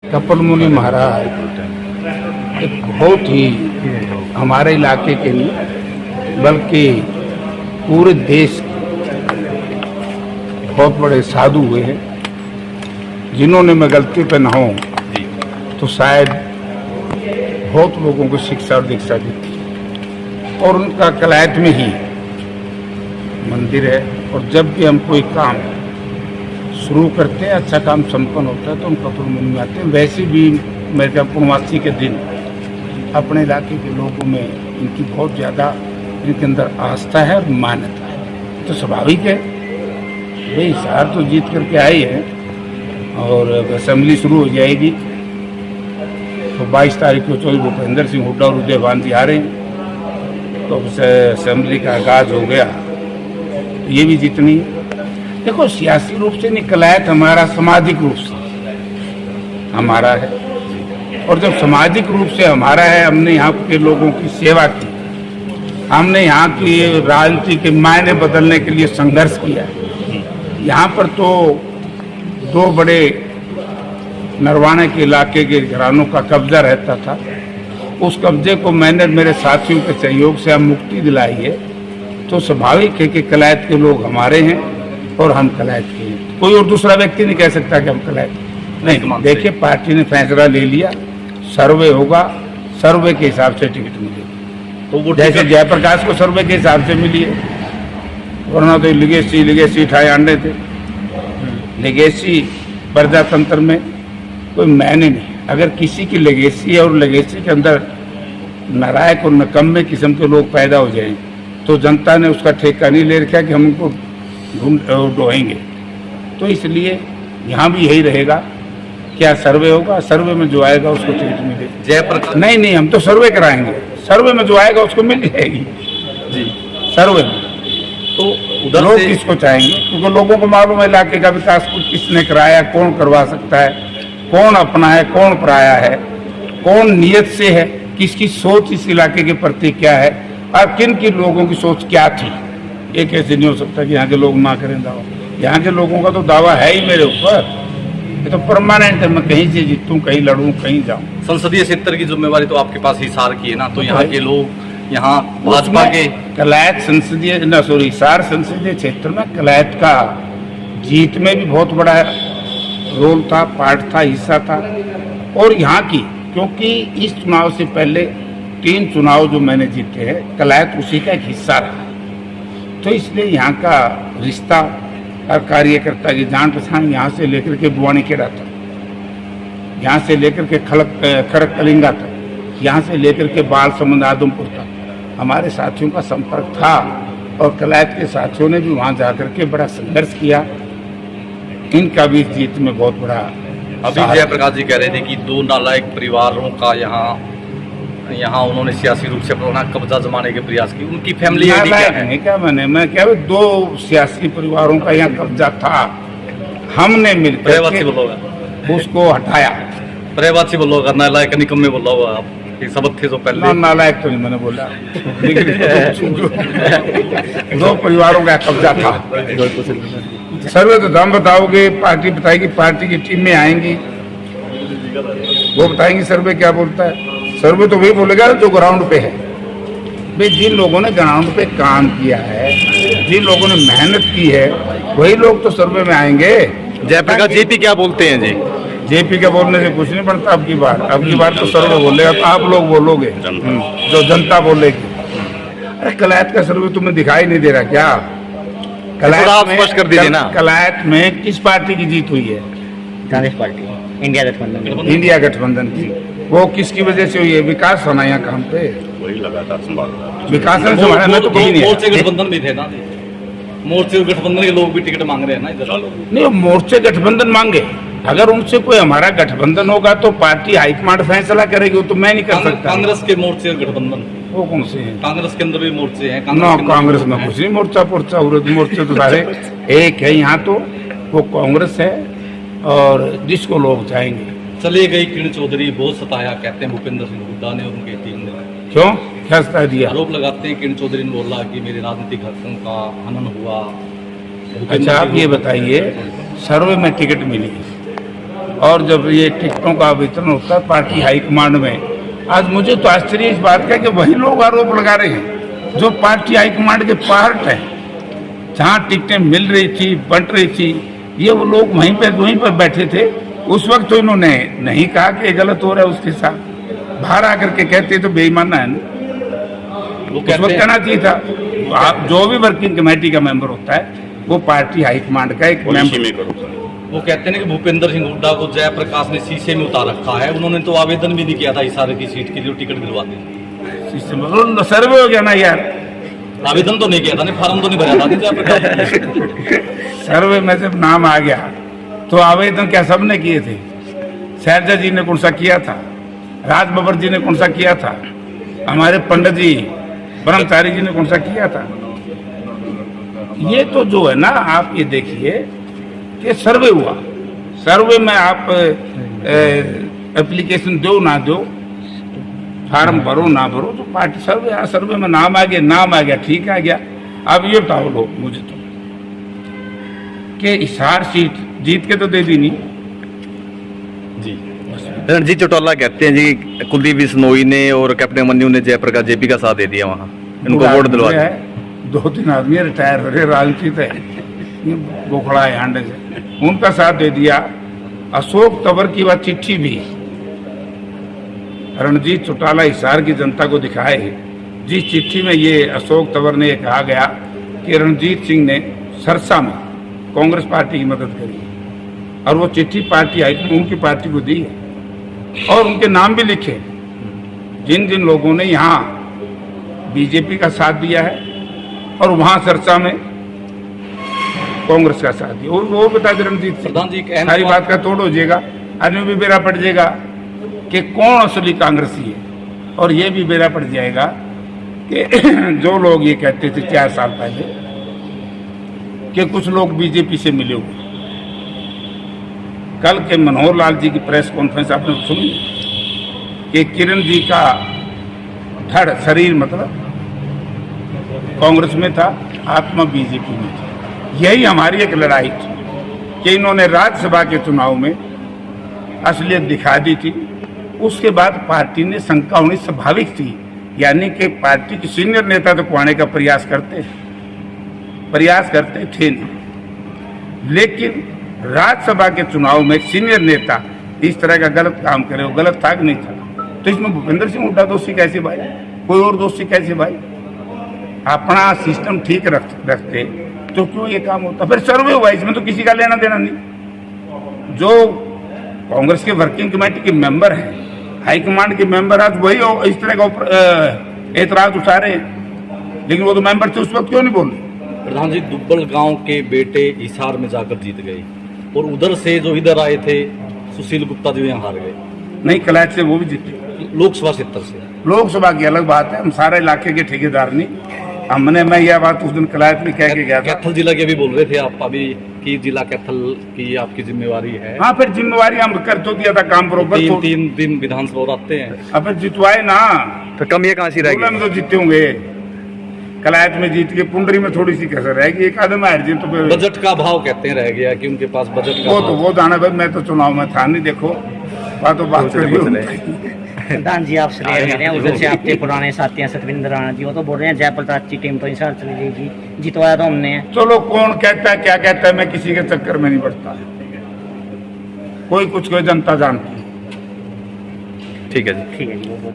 कपिल मुनि महाराज एक बहुत ही हमारे इलाके के लिए बल्कि पूरे देश के बहुत बड़े साधु हुए हैं, जिन्होंने मैं गलती पे न हो तो शायद बहुत लोगों को शिक्षा और दीक्षा दी थी। और उनका कलायत में ही मंदिर है, और जब भी हम कोई काम शुरू करते हैं, अच्छा काम संपन्न होता है तो हम कपिल मुनि में आते हैं। वैसे भी मेरे क्या पूर्णमासी के दिन अपने इलाके के लोगों में इनकी बहुत ज़्यादा इनके अंदर आस्था है और मान्यता है, तो स्वाभाविक है भाई। हिसार तो जीत करके आई है और असेंबली शुरू हो जाएगी तो 22 तारीख को 24 भूपेंद्र सिंह हुड्डा और उदय भानजी आ रहे हैं, तो असेंबली का आगाज हो गया, तो ये भी जीतनी है। देखो, सियासी रूप से नहीं, कलायत हमारा सामाजिक रूप से हमारा है, और जब सामाजिक रूप से हमारा है, हमने यहाँ के लोगों की सेवा की, हमने यहाँ की राजनीति के मायने बदलने के लिए संघर्ष किया। यहाँ पर तो दो बड़े नरवाने के इलाके के घरानों का कब्जा रहता था, उस कब्जे को मैंने मेरे साथियों के सहयोग से हम मुक्ति दिलाई है, तो स्वाभाविक है कि कलायत के लोग हमारे हैं और हम कलायत के हैं। कोई और दूसरा व्यक्ति नहीं कह सकता कि हम कलायत नहीं। देखिए, पार्टी ने फैसला ले लिया, सर्वे होगा, सर्वे के हिसाब से टिकट मिलेगी। तो वो जैसे जयप्रकाश को सर्वे के हिसाब से मिली है, वरना तो लिगेसी ठाए आंडे थे। लिगेसी प्रजातंत्र में कोई मायने नहीं। अगर किसी की लेगेसी और लेगेसी के अंदर नारायक और नकम्मे किस्म के लोग पैदा हो जाएं, तो जनता ने उसका ठेका नहीं ले रखा कि हम उनको ढोएंगे। तो इसलिए यहाँ भी यही रहेगा, क्या सर्वे होगा, सर्वे में जो आएगा उसको टिकट मिलेगी। जयप्रकाश नहीं, हम तो सर्वे कराएंगे, सर्वे में जो आएगा उसको मिल जाएगी जी। सर्वे में तो उधर लोग किसको चाहेंगे, क्योंकि लोगों को मालूम है इलाके का विकास को किसने कराया, कौन करवा सकता है, कौन अपना है, कौन पराया है, कौन नियत से है, किसकी सोच इस इलाके के प्रति क्या है, और किन की लोगों की सोच क्या थी। ये कैसे नहीं हो सकता कि यहाँ के लोग ना करें दावा। यहाँ के लोगों का तो दावा है ही मेरे ऊपर, ये तो परमानेंट है। मैं कहीं से जीतूं, कहीं लड़ूं, कहीं जाऊं। संसदीय क्षेत्र की जिम्मेवारी तो आपके पास हिसार की है ना, तो यहाँ के लोग यहाँ भाजपा के कलायत हिसार संसदीय क्षेत्र में कलायत का जीत में भी बहुत बड़ा रोल था, पार्ट था, हिस्सा था। और यहाँ की, क्योंकि इस चुनाव से पहले 3 चुनाव जो मैंने जीते हैं, कलायत उसी का एक हिस्सा रहा, तो इसलिए यहाँ का रिश्ता और कार्यकर्ता की जान पहचान यहाँ से लेकर के बुआनी खेड़ा तक, यहाँ से लेकर के खड़क कलिंगा तक, यहाँ से लेकर के बाल समंद आदमपुर तक हमारे साथियों का संपर्क था, और कलायत के साथियों ने भी वहाँ जाकर के बड़ा संघर्ष किया। इनका भी इस जीत में बहुत बड़ा। अभी जयप्रकाश जी कह रहे थे कि 2 नालायक परिवारों का यहाँ उन्होंने सियासी रूप से अपना कब्जा जमाने के प्रयास की। उनकी फैमिली क्या मैं क्या 2 सियासी परिवारों का यहाँ कब्जा था, हमने मिलकर उसको हटाया। पर्यावासी बोलोगा, नालायक निकम्मे बोला हुआ आप, एक शब्द थे जो पहले। नालायक तो नहीं मैंने बोला, 2 परिवारों का कब्जा था। सर्वे तो दाम बताओगे, पार्टी बताएगी, पार्टी की टीम में आएंगी, वो बताएंगी सर्वे क्या बोलता है। सर्वे तो वही बोलेगा जो ग्राउंड पे है। भाई, जिन लोगों ने ग्राउंड पे काम किया है, जिन लोगों ने मेहनत की है, वही लोग तो सर्वे में आएंगे। जयप्रकाश जेपी क्या बोलते हैं जी? जेपी के बोलने से कुछ नहीं बनता। अब की बार तो सर्वे बोलेगा, तो आप लोग बोलोगे जो जनता बोलेगी। अरे कलायत का सर्वे तुम्हें दिखाई नहीं दे रहा क्या? कलायत में कर दीजिए ना। कलायत में किस पार्टी की जीत हुई है? कांग्रेस पार्टी, इंडिया गठबंधन की। वो किसकी वजह से हुई है? विकास होना यहाँ काम पे, वही लगातार संभाल विकास में तो कहीं नहीं। मोर्चे गठबंधन भी थे ना, मोर्चे गठबंधन के लोग भी टिकट मांग रहे हैं ना इधर। नहीं, मोर्चे गठबंधन मांगे, अगर उनसे कोई हमारा गठबंधन होगा तो पार्टी हाईकमांड फैसला करेगी, वो तो मैं नहीं कर सकता। कांग्रेस के मोर्चे गठबंधन वो कौन से हैं? कांग्रेस के अंदर भी मोर्चे हैं। कांग्रेस में कुछ नहीं, मोर्चा विरोधी मोर्चे तो सारे एक है। यहाँ तो वो कांग्रेस है, और जिसको लोग चाहेंगे। चले गई किरण चौधरी, बहुत सताया कहते हैं भूपेंद्र सिंह हुड्डा ने और उनकी टीम ने। क्यों, क्या सता दिया? आरोप लगाते हैं किरण चौधरी ने बोला कि मेरे राजनीतिक हकों का हनन हुआ। अच्छा, आप ये बताइए, सर्वे में टिकट मिली, और जब ये टिकटों का वितरण होता है पार्टी हाईकमांड में, आज मुझे तो आश्चर्य इस बात का कि वही लोग आरोप लगा रहे हैं जो पार्टी हाईकमांड के पार्ट है। जहाँ टिकटें मिल रही थी, बंट रही थी, ये वो लोग वहीं पर बैठे थे। उस वक्त तो इन्होंने नहीं कहा कि ये गलत हो रहा है उसके साथ, बाहर आकर के कहते तो बेईमाना है ना, वो उस कहते वक्त हैं कहना चाहिए था। आप जो भी वर्किंग कमेटी का मेंबर होता है वो पार्टी हाईकमांड का एक पॉलिसी मेंबर। मेकर होता है। वो कहते हैं कि भूपेंद्र सिंह हुड्डा को जयप्रकाश ने शीशे में उतार रखा है। उन्होंने तो आवेदन भी नहीं किया था हिसार की सीट के लिए टिकट दिलवाते। सर्वे हो गया ना यार, आवेदन तो नहीं किया था, नहीं फॉर्म तो नहीं भरा था जयप्रकाश। सर्वे में जब नाम आ गया तो आवेदन क्या सबने किए थे? शैलजा जी ने कौन सा किया था? राज बब्बर जी ने कौन सा किया था? हमारे पंडित जी ब्रह्मचारी जी ने कौन सा किया था? ये तो जो है ना, आप ये देखिए कि सर्वे हुआ, सर्वे में आप एप्लीकेशन दो ना दो, फार्म भरो ना भरो, तो पार्टी सर्वे में नाम आ गया, ठीक आ गया। अब ये बताओ लोग मुझे तो कि हिसार सीट जीत के तो दे दी नहीं। जी रणजीत चौटाला कहते हैं जी कुलदीप बिश्नोई ने और कैप्टन मन्नू ने जयप्रकाश जेपी का साथ दे दिया, वहाँ इनको वोट दिलवा दिया। 2-3 आदमी रिटायर हो रहे, राजनीति है, बोखड़ा है हांडे से, उनका साथ दे दिया। अशोक तंवर की वह चिट्ठी भी रणजीत चौटाला हिसार की जनता को दिखाए, जिस चिट्ठी में ये अशोक तंवर ने कहा गया कि रणजीत सिंह ने सरसा में कांग्रेस पार्टी की मदद करी, और वो चिट्ठी पार्टी उनकी पार्टी को दी है, और उनके नाम भी लिखे जिन जिन लोगों ने यहाँ बीजेपी का साथ दिया है और वहाँ सरसा में कांग्रेस का साथ दिया। और वो बता दे रणजीत प्रधान जी, सिंह, सारी बात का तोड़ हो जाएगा, आदमी भी बेरा पड़ जाएगा कि कौन असली कांग्रेसी है, और ये भी बेरा पड़ जाएगा कि जो लोग ये कहते थे 4 साल पहले कि कुछ लोग बीजेपी से मिले हुए। कल के मनोहर लाल जी की प्रेस कॉन्फ्रेंस आपने सुनी कि किरण जी का धड़ शरीर मतलब कांग्रेस में था, आत्मा बीजेपी में थी। यही हमारी एक लड़ाई थी कि इन्होंने राज्यसभा के चुनाव में असलियत दिखा दी थी। उसके बाद पार्टी ने शंका होनी स्वाभाविक थी, यानी कि पार्टी के सीनियर नेता तो पाने का प्रयास करते थे नहीं, लेकिन राज्यसभा के चुनाव में सीनियर नेता इस तरह का गलत काम करे, वो गलत था कि नहीं था? तो इसमें भूपेंद्र सिंह हुड्डा दोषी कैसे भाई, कोई और दोषी कैसे भाई? अपना सिस्टम ठीक रखते तो क्यों ये काम होता? फिर सर्वे हुआ, इसमें तो किसी का लेना देना नहीं। जो कांग्रेस के वर्किंग कमेटी के मेंबर हैं, हाईकमांड के मेंबर, आज वही इस तरह का एतराज उठा रहे हैं, लेकिन वो तो मेंबर थे उस वक्त, क्यों नहीं बोल रहे? प्रधान जी, दुब्बल गांव के बेटे हिसार में जाकर जीत गए, और उधर से जो इधर आए थे सुशील गुप्ता जी यहाँ हार गए। नहीं, कलैच से वो भी जीते, लोकसभा क्षेत्र से। लोकसभा की अलग बात है, हम सारे इलाके के ठेकेदार नहीं। मैं यह बात उस दिन कलायत में कह के गया था। कैथल जिला के भी बोल रहे थे आप अभी कि जिला कैथल की आपकी जिम्मेवारी है। हाँ, फिर जिम्मेवारी हम कर तो दिया था काम बरोबर। 3 दिन विधानसभा आते हैं, अब फिर जितवाए ना, तो कमियां कहाँ सी रहेगी? में तो जीते होंगे, कलायत में जीत के पुंडरी में थोड़ी सी कसर रहेगी, एक आदमी हार जी तो फिर बजट का भाव कहते हैं रह गया कि उनके पास बजट का वो जाना भाई, मैं तो चुनाव में था नहीं। देखो बात प्रधान जी आपसे ले रहे हैं, उधर से आपके पुराने साथी हैं सतविंदर राणा जी, वो तो बोल रहे हैं जयप्रकाश की टीम तो हिसार चली जाएगी, जितवाया तो हमने। चलो कौन कहता है क्या कहता है, मैं किसी के चक्कर में नहीं पड़ता, कोई कुछ कोई जनता जानती है। ठीक है जी। ठीक है जी।